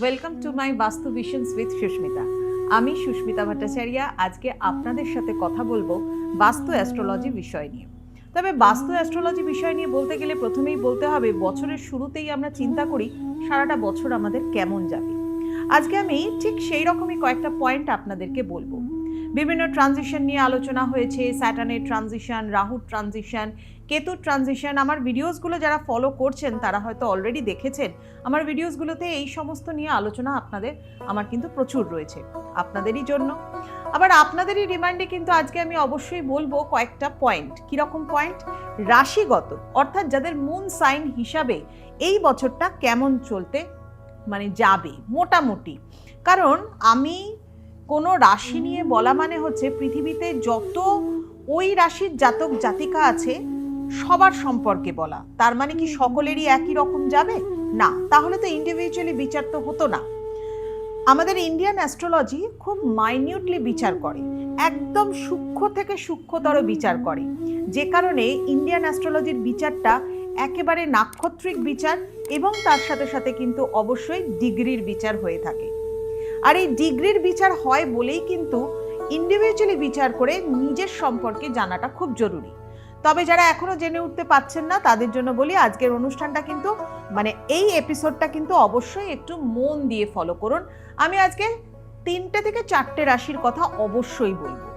Welcome to my বাস্তু visions with Susmita. আমি সুস্মিতা ভট্টাচার্য। আজকে আপনাদের সাথে কথা বলবো বাস্তু অ্যাস্ট্রোলজি বিষয় নিয়ে। তবে বাস্তু অ্যাস্ট্রোলজি বিষয় নিয়ে বলতে গেলে প্রথমেই বলতে হবে বছরের শুরুতেই আমরা চিন্তা করি সারাটা বছর আমাদের কেমন যাবে। আজকে আমি ঠিক সেই রকমই কয়েকটা পয়েন্ট আপনাদেরকে বলবো। বিভিন্ন ট্রানজিশন নিয়ে আলোচনা হয়েছে, স্যাটার্নের ট্রানজিশন, রাহুর ট্রানজিশন, কেতুর ট্রানজিশন। আমার ভিডিওসগুলো যারা ফলো করছেন তারা হয়তো অলরেডি দেখেছেন। আমার ভিডিওসগুলোতে এই সমস্ত নিয়ে আলোচনা আমার কিন্তু প্রচুর রয়েছে আপনাদেরই জন্য। আবার আপনাদেরই রিমাইন্ডে কিন্তু আজকে আমি অবশ্যই বলবো কয়েকটা পয়েন্ট। কীরকম পয়েন্ট? রাশিগত, অর্থাৎ যাদের মুন সাইন হিসাবে এই বছরটা কেমন চলতে যাবে মোটামুটি। কারণ আমি কোনো রাশি নিয়ে বলা মানে হচ্ছে পৃথিবীতে যত ওই রাশির জাতক জাতিকা আছে সবার সম্পর্কে বলা। তার মানে কি সকলেরই একই রকম যাবে? না, তাহলে তো ইন্ডিভিজুয়ালি বিচার তো হতো না। আমাদের ইন্ডিয়ান অ্যাস্ট্রোলজি খুব মাইনিউটলি বিচার করে, একদম সূক্ষ্ম থেকে সূক্ষ্মতর বিচার করে, যে কারণে ইন্ডিয়ান অ্যাস্ট্রোলজির বিচারটা একেবারে নাক্ষত্রিক বিচার এবং তার সাথে সাথে কিন্তু অবশ্যই ডিগ্রির বিচার হয়ে থাকে। আর এই ডিগ্রির বিচার হয় বলেই কিন্তু ইন্ডিভিজুয়ালি বিচার করে নিজের সম্পর্কে জানাটা খুব জরুরি। তবে যারা এখনো জেনে উঠতে পারছেন না তাদের জন্য বলি, আজকের অনুষ্ঠানটা কিন্তু এই এপিসোডটা কিন্তু অবশ্যই একটু মন দিয়ে ফলো করুন। আমি আজকে 3টে থেকে 4টে রাশির কথা অবশ্যই বলবো।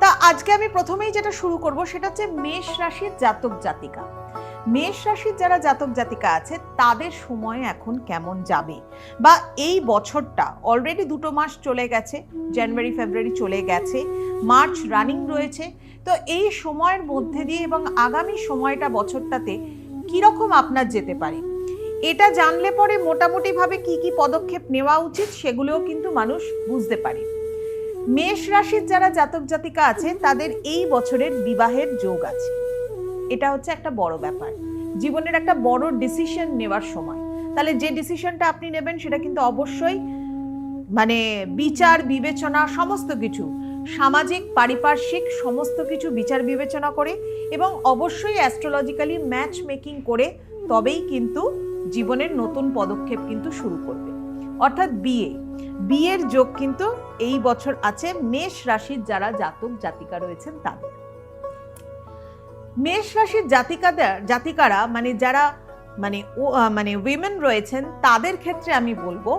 তা আজকে আমি প্রথমেই যেটা শুরু করব সেটা হচ্ছে মেষ রাশির জাতক জাতিকা। মেষ রাশির যারা জাতক জাতিকা আছে তাদের সময় এখন কেমন যাবে, বা এই বছরটা অলরেডি 2 মাস চলে গেছে, জানুয়ারি ফেব্রুয়ারি চলে গেছে, মার্চ রানিং রয়েছে। তো এই সময়ের মধ্যে দিয়ে এবং আগামী সময়টা বছরটাতে কিরকম আপনার যেতে পারে এটা জানলে পরে মোটামুটিভাবে কি কি পদক্ষেপ নেওয়া উচিত সেগুলোও কিন্তু মানুষ বুঝতে পারে। মেষ রাশির যারা জাতক জাতিকা আছে তাদের এই বছরের বিবাহের যোগ আছে। এটা হচ্ছে একটা বড় ব্যাপার, জীবনের একটা বড় ডিসিশন নেওয়ার সময়। তাহলে যে ডিসিশনটা আপনি নেবেন সেটা কিন্তু অবশ্যই বিচার বিবেচনা সমস্ত কিছু, সামাজিক পারিপার্শ্বিক সমস্ত কিছু বিচার বিবেচনা করে এবং অবশ্যই অ্যাস্ট্রোলজিক্যালি ম্যাচ মেকিং করে তবেই কিন্তু জীবনের নতুন পদক্ষেপ কিন্তু শুরু করবে। অর্থাৎ বিয়ের যোগ কিন্তু এই বছর আছে মেষ রাশির যারা জাতক জাতিকা রয়েছেন তাদের। মেষ রাশির জাতিকারা যারা উইমেন রয়েছেন তাদের ক্ষেত্রে আমি বলবো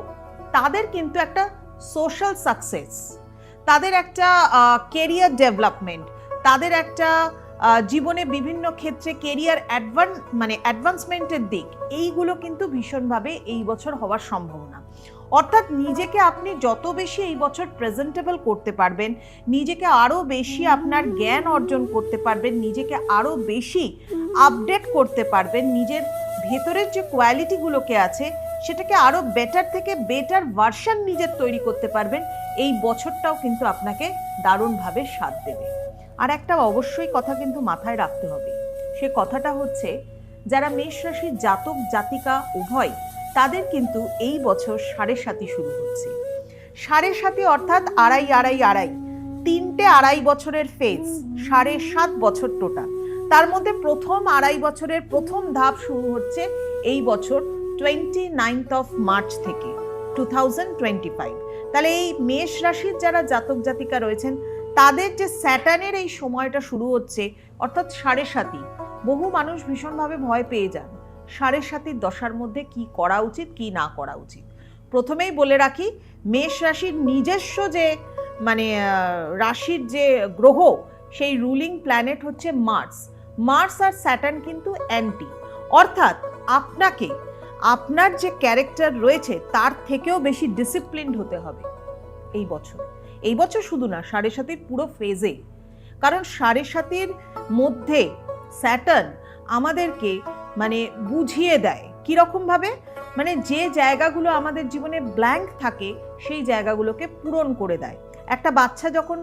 তাদের কিন্তু একটা সোশ্যাল সাকসেস, তাদের একটা কেরিয়ার ডেভেলপমেন্ট, তাদের একটা জীবনে বিভিন্ন ক্ষেত্রে কেরিয়ার অ্যাডভান্সমেন্টের দিক, এইগুলো কিন্তু ভীষণভাবে এই বছর হওয়ার সম্ভাবনা। অর্থাৎ নিজেকে আপনি যত বেশি এই বছর প্রেজেন্টেবল করতে পারবেন, নিজেকে আরও বেশি আপনার জ্ঞান অর্জন করতে পারবেন, নিজেকে আরও বেশি আপডেট করতে পারবেন, নিজের ভেতরের যে কোয়ালিটিগুলোকে আছে সেটাকে আরও বেটার থেকে বেটার ভার্সন নিজের তৈরি করতে পারবেন। এই বছরটাও কিন্তু আপনাকে দারুণভাবে সাথ দেবে। আর একটা অবশ্যই কথা কিন্তু মাথায় রাখতে হবে, সে কথাটা হচ্ছে যারা মেষ রাশির জাতক জাতিকা উভয় তাদের কিন্তু এই বছর 7.5 শুরু হচ্ছে। 7.5 অর্থাৎ আড়াই 3টে আড়াই বছরের ফেজ, 7.5 বছর টোটাল। তার মধ্যে প্রথম আড়াই বছরের প্রথম ধাপ শুরু হচ্ছে এই বছর 29 মার্চ থেকে 2025। তাহলে এই মেষ রাশির যারা জাতক জাতিকা রয়েছেন তাদের যে স্যাটার্নের এই সময়টা শুরু হচ্ছে, অর্থাৎ 7.5, বহু মানুষ ভীষণভাবে ভয় পেয়ে যান 7.5 দশার মধ্যে কি করা উচিত কি না করা উচিত। প্রথমেই বলে রাখি, মেষ রাশির নিজস্ব যে রাশির যে গ্রহ সেই রুলিং প্ল্যানেট হচ্ছে মার্স আর স্যাটার্ন কিন্তু অ্যান্টি, অর্থাৎ আপনাকে আপনার যে ক্যারেক্টার রয়েছে তার থেকেও বেশি ডিসিপ্লিনড হতে হবে এই বছর শুধু না 7.5 পুরো ফেজে। কারণ 7.5 মধ্যে স্যাটার্ন আমাদেরকে বুঝিয়ে দেয় কিরকম ভাবে, যে জায়গাগুলো আমাদের জীবনে ব্ল্যাঙ্ক থাকে সেই জায়গাগুলোকে পূরণ করে দেয়। একটা বাচ্চা যখন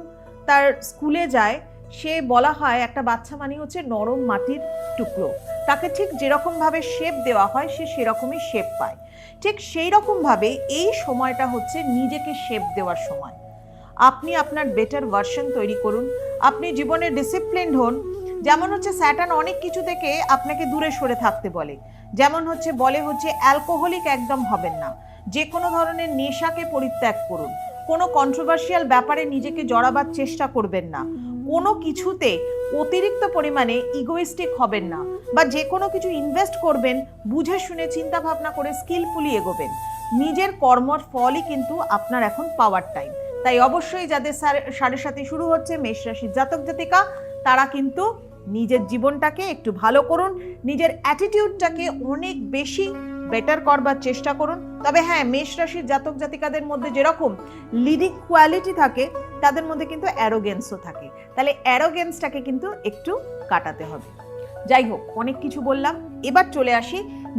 তার স্কুলে যায় সে বলা হয় একটা বাচ্চা হচ্ছে নরম মাটির টুকরো, তাকে ঠিক যেরকম ভাবে শেপ দেওয়া হয় সে সেরকমই শেপ পায়। ঠিক সেই রকম ভাবে এই সময়টা হচ্ছে নিজেকে শেপ দেওয়ার সময়। আপনি আপনার বেটার ভার্সন তৈরি করুন, আপনি জীবনে ডিসিপ্লিনড হন, যেমন হচ্ছে স্যাটার্ন অনেক কিছু থেকে আপনাকে দূরে সরে থাকতে বলে, যেমন বলে অ্যালকোহলিক একদম হবেন না, যে কোনো ধরনের নেশাকে পরিত্যাগ করুন, কোনো কন্ট্রোভার্সিয়াল ব্যাপারে নিজেকে জড়াবার চেষ্টা করবেন না, কোনো কিছুতে অতিরিক্ত পরিমাণে ইগোইস্টিক হবেন না, বা যে কোনো কিছু ইনভেস্ট করবেন বুঝে শুনে চিন্তা ভাবনা করে স্কিলফুলি এগোবেন। নিজের কর্মর ফলই কিন্তু আপনার এখন পাওয়ার টাইম। তাই অবশ্যই যাদের 7.5 শুরু হচ্ছে, মেষ রাশির জাতক জাতিকা, তারা কিন্তু নিজের জীবনটাকে একটু ভালো করুন, নিজের অ্যাটিটিউডটাকে অনেক বেশি বেটার করবার চেষ্টা করুন। তবে হ্যাঁ, মেষ রাশির জাতক জাতিকাদের মধ্যে যেরকম লিডিং কোয়ালিটি থাকে, তাদের মধ্যে কিন্তু অ্যারোগেন্সও থাকে, তাহলে অ্যারোগেন্সটাকে কিন্তু একটু কাটাতে হবে। যাই হোক, অনেক কিছু বললাম, এবার চলে আসি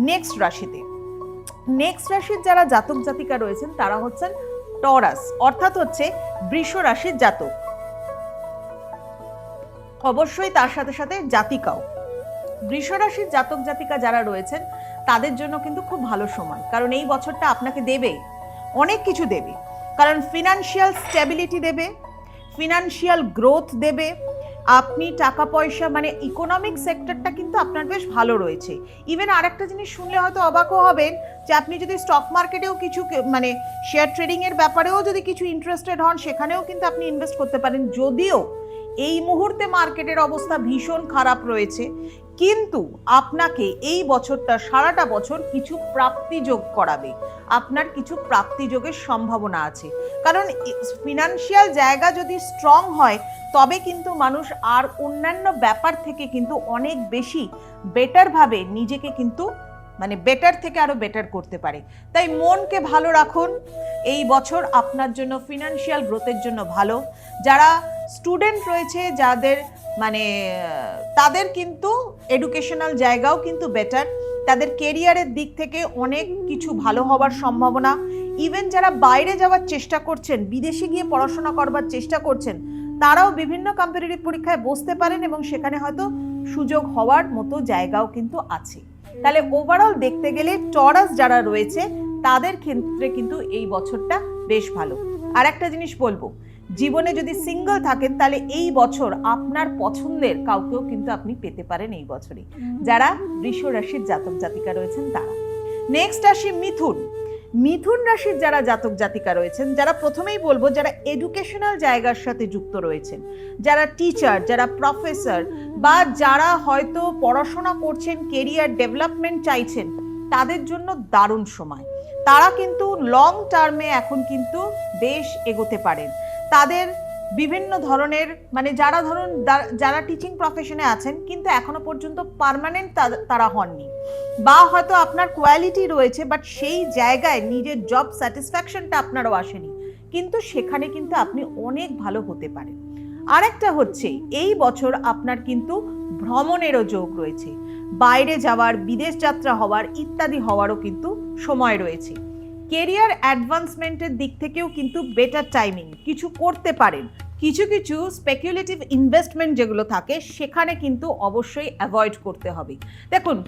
নেক্সট রাশিতে। নেক্সট রাশির যারা জাতক জাতিকা রয়েছেন তারা হচ্ছেন টরাস, অর্থাৎ বৃষ রাশির জাতক, অবশ্যই তার সাথে সাথে জাতিকাও। বৃষ রাশির জাতক জাতিকা যারা রয়েছেন তাদের জন্য কিন্তু খুব ভালো সময়, কারণ এই বছরটা আপনাকে দেবে, অনেক কিছু দেবে। কারণ ফিনান্সিয়াল স্টেবিলিটি দেবে, ফিনান্সিয়াল গ্রোথ দেবে, আপনি টাকা পয়সা ইকোনমিক সেক্টরটা কিন্তু আপনার বেশ ভালো রয়েছে। ইভেন আরেকটা জিনিস শুনলে হয়তো অবাকও হবেন, যে আপনি যদি স্টক মার্কেটেও কিছু শেয়ার ট্রেডিং এর ব্যাপারেও যদি কিছু ইন্টারেস্টেড হন, সেখানেও কিন্তু আপনি ইনভেস্ট করতে পারেন। যদিও এই মুহূর্তে মার্কেটের অবস্থা ভীষণ খারাপ রয়েছে, কিন্তু আপনাকে এই বছরটা, সারাটা বছর কিছু প্রাপ্তি যোগ করাবে, আপনার কিছু প্রাপ্তি যোগের সম্ভাবনা আছে। কারণ ফিনান্সিয়াল জায়গা যদি স্ট্রং হয়, তবে কিন্তু মানুষ আর অন্যান্য ব্যাপার থেকে কিন্তু অনেক বেশি বেটারভাবে নিজেকে কিন্তু বেটার থেকে আরো বেটার করতে পারে। তাই মনকে ভালো রাখুন, এই বছর আপনার জন্য ফিনান্সিয়াল গ্রোথের জন্য ভালো। যারা স্টুডেন্ট রয়েছে, যাদের তাদের কিন্তু এডুকেশনাল জায়গাও কিন্তু বেটার, তাদের কেরিয়ারের দিক থেকে অনেক কিছু ভালো হওয়ার সম্ভাবনা। ইভেন যারা বাইরে যাওয়ার চেষ্টা করছেন, বিদেশে গিয়ে পড়াশোনা করবার চেষ্টা করছেন, তারাও বিভিন্ন কম্পিটিটিভ পরীক্ষায় বসতে পারেন এবং সেখানে হয়তো সুযোগ হওয়ার মতো জায়গাও কিন্তু আছে। তাহলে ওভারঅল দেখতে গেলে টরাস যারা রয়েছে তাদের ক্ষেত্রে কিন্তু এই বছরটা বেশ ভালো। আর একটা জিনিস বলবো, জীবনে যদি সিঙ্গেল থাকেন তাহলে এই বছর আপনার পছন্দের কাউকেও কিন্তু আপনি পেতে পারেন এই বছরে, যারা বৃষ রাশির জাতক জাতিকা রয়েছেন তারা। নেক্সট আসি মিথুন। মিথুন রাশির যারা জাতক জাতিকা রয়েছেন, যারা প্রথমেই বলবো যারা এডুকেশনাল জায়গার সাথে যুক্ত রয়েছেন, যারা টিচার, যারা প্রফেসর, বা যারা হয়তো পড়াশোনা করছেন, কেরিয়ার ডেভেলপমেন্ট চাইছেন, তাদের জন্য দারুণ সময়। তারা কিন্তু লং টার্মে এখন কিন্তু বেশ এগোতে পারেন। তাদের বিভিন্ন ধরনের যারা টিচিং প্রফেশনে আছেন কিন্তু এখনো পর্যন্ত পার্মানেন্ট তারা হননি, বা হয়তো আপনার কোয়ালিটি রয়েছে বাট সেই জায়গায় নিজের জব স্যাটিসফ্যাকশনটা আপনারও আসেনি, কিন্তু সেখানে কিন্তু আপনি অনেক ভালো হতে পারেন। আরেকটা এই বছর আপনার কিন্তু ভ্রমণেরও যোগ রয়েছে, বাইরে যাওয়ার, বিদেশ যাত্রা হওয়ার ইত্যাদি হওয়ারও কিন্তু সময় রয়েছে। কেরিয়ার অ্যাডভান্সমেন্টের দিক থেকেও কিন্তু বেটার টাইমিং, কিছু করতে পারেন। কিছু কিছু স্পেকুলেটিভ ইনভেস্টমেন্ট যেগুলো থাকে সেখানে কিন্তু অবশ্যই অ্যাভয়েড করতে হবে। দেখুন,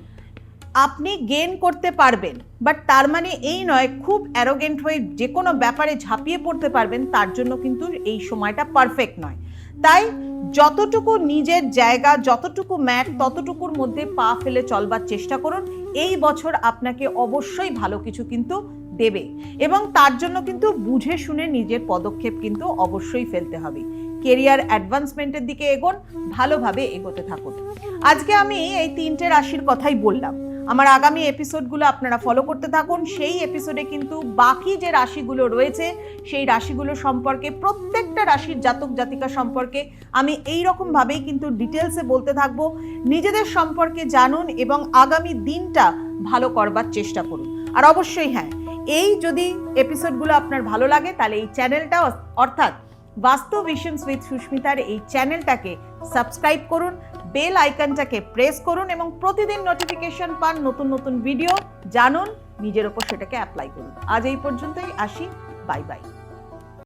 আপনি গেইন করতে পারবেন, বাট তার এই নয় খুব অ্যারোগেন্ট হয়ে যে কোনো ব্যাপারে ঝাঁপিয়ে পড়তে পারবেন, তার জন্য কিন্তু এই সময়টা পারফেক্ট নয়। তাই যতটুকু নিজের জায়গা, যতটুকু ম্যাট, ততটুকুর মধ্যে পা ফেলে চলবার চেষ্টা করুন। এই বছর আপনাকে অবশ্যই ভালো কিছু কিন্তু দেবে, এবং তার জন্য কিন্তু বুঝে শুনে নিজের পদক্ষেপ কিন্তু অবশ্যই ফেলতে হবে। কেরিয়ার অ্যাডভান্সমেন্টের দিকে এগোন, ভালোভাবে এগোতে থাকুন। আজকে আমি এই 3টে রাশির কথাই বললাম। আমার আগামী এপিসোডগুলো আপনারা ফলো করতে থাকুন। সেই এপিসোডে কিন্তু বাকি যে রাশিগুলো রয়েছে সেই রাশিগুলো সম্পর্কে, প্রত্যেকটা রাশির জাতক জাতিকা সম্পর্কে আমি এই রকম ভাবেই কিন্তু ডিটেলসে বলতে থাকবো। নিজেদের সম্পর্কে জানুন এবং আগামী দিনটা ভালো করবার চেষ্টা করুন। আর অবশ্যই হ্যাঁ, এই যদি এপিসোডগুলো আপনার ভালো লাগে তাহলে এই চ্যানেলটা, অর্থাৎ বাস্তু ভিশনস উইথ সুস্মিতার এই চ্যানেলটাকে সাবস্ক্রাইব করুন, বেল আইকনটাকে প্রেস করুন এবং প্রতিদিন নোটিফিকেশন পান নতুন নতুন ভিডিও। জানুন, নিজের ওপর সেটাকে অ্যাপ্লাই করুন। আজ এই পর্যন্তই, আসি, বাই বাই।